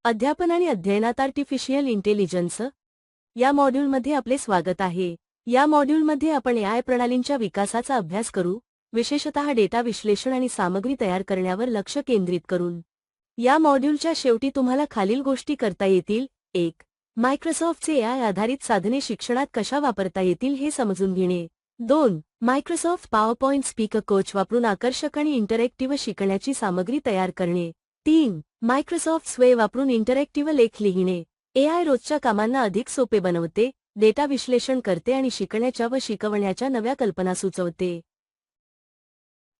अध्यापन आणि अध्ययनात artificial intelligence या मॉड्यूलमध्ये आपले स्वागत आहे। या मॉड्यूलमध्ये आपण एआय प्रणालींच्या विकासाचा अभ्यास करू, विशेषतः डेटा विश्लेषण आणि सामग्री तयार करण्यावर लक्ष केंद्रित करून। या मॉड्यूलच्या शेवटी तुम्हाला खालील गोष्टी करता येतील: 1. मायक्रोसॉफ्टचे एआय आधारित साधने शिक्षणात कशा वापरता येतील हे समजून घेणे। 2. मायक्रोसॉफ्ट पॉवरपॉइंट स्पीकर कोच वापरून आकर्षक आणि इंटरॅक्टिव्ह शिकण्याची सामग्री तयार करणे। 3. मायक्रोसॉफ्ट स्वे वापरून इंटरॅक्टिव्ह लेख लिहिणे। एआय रोजच्या कामांना अधिक सोपे बनवते, डेटा विश्लेषण करते आणि शिकण्याच्या व शिकवण्याच्या नव्या कल्पना सुचवते।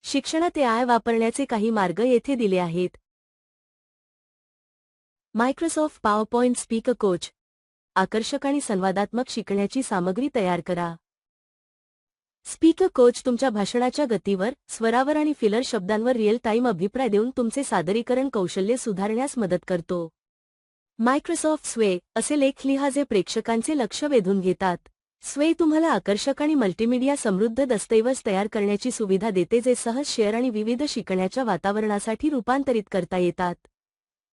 शिक्षणात एआय वापरण्याचे काही मार्ग येथे दिले आहेत। मायक्रोसॉफ्ट पॉवरपॉइंट स्पीकर कोच आकर्षक आणि संवादात्मक शिकण्याची सामग्री तयार करा। स्पीकर कोच तुमच्या भाषणाच्या गतीवर, स्वरावर आणि फिलर शब्दांवर रिअल टाइम अभिप्राय देऊन तुमचे सादरीकरण कौशल्य सुधारण्यास मदत करतो। मायक्रोसॉफ्ट स्वे असे लेख लिहा जे प्रेक्षकांचे लक्ष वेधून घेतात। स्वे तुम्हाला आकर्षक आणि मल्टीमीडिया समृद्ध दस्तऐवज तयार करण्याची सुविधा देते जे सहज शेअर आणि विविध शिकण्याच्या वातावरणासाठी रूपांतरित करता येतात।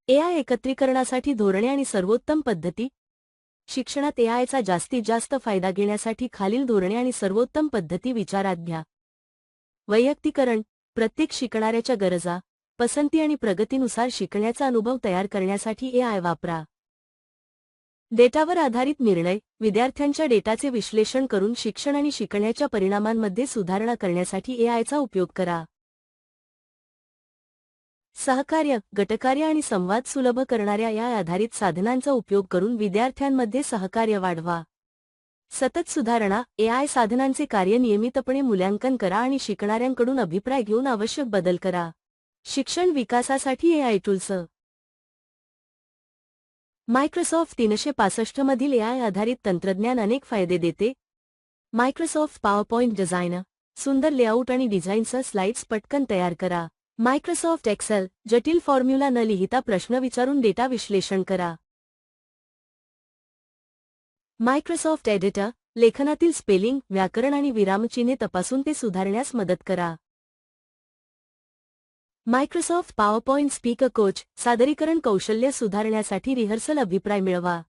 एआय एकत्रीकरणासाठी धोरणे आणि सर्वोत्तम पद्धती। शिक्षणात एआयचा जास्तीत जास्त फायदा घेण्यासाठी खालील धोरणे आणि सर्वोत्तम पद्धती विचारात घ्या। वैयक्तिकरण प्रत्येक शिकणाऱ्याच्या गरजा, पसंती आणि प्रगतीनुसार शिकण्याचा अनुभव तयार करण्यासाठी एआय वापरा। डेटावर आधारित निर्णय विद्यार्थ्यांच्या डेटाचे विश्लेषण करून शिक्षण आणि शिकण्याच्या परिणामांमध्ये सुधारणा करण्यासाठी एआयचा उपयोग करा। सहकार्य गटकार्य आणि संवाद सुलभ करणाऱ्या या आधारित साधनांचा उपयोग करून विद्यार्थ्यांमध्ये सहकार्य वाढवा। सतत सुधारणा एआय साधनांचे कार्य नियमितपणे मूल्यांकन करा आणि शिकणाऱ्यांकडून अभिप्राय घेऊन आवश्यक बदल करा। शिक्षण विकासासाठी एआय टूल्स। मायक्रोसॉफ्ट 365 मधील एआय आधारित तंत्रज्ञान अनेक फायदे देते। मायक्रोसॉफ्ट पॉवरपॉइंट डिझाइन सुंदर लेआउट आणि डिझाईनसह स्लाइड्स पटकन तयार करा। मायक्रोसॉफ्ट एक्सेल जटिल फॉर्म्युला न लिहिता प्रश्न विचारून डेटा विश्लेषण करा। मायक्रोसॉफ्ट एडिटर लेखनातील स्पेलिंग, व्याकरण आणि विरामचिन्हे तपासून ते सुधारण्यास मदत करा। मायक्रोसॉफ्ट पॉवरपॉइंट स्पीकर कोच सादरीकरण कौशल्य सुधारण्यासाठी रिहर्सल अभिप्राय मिळवा।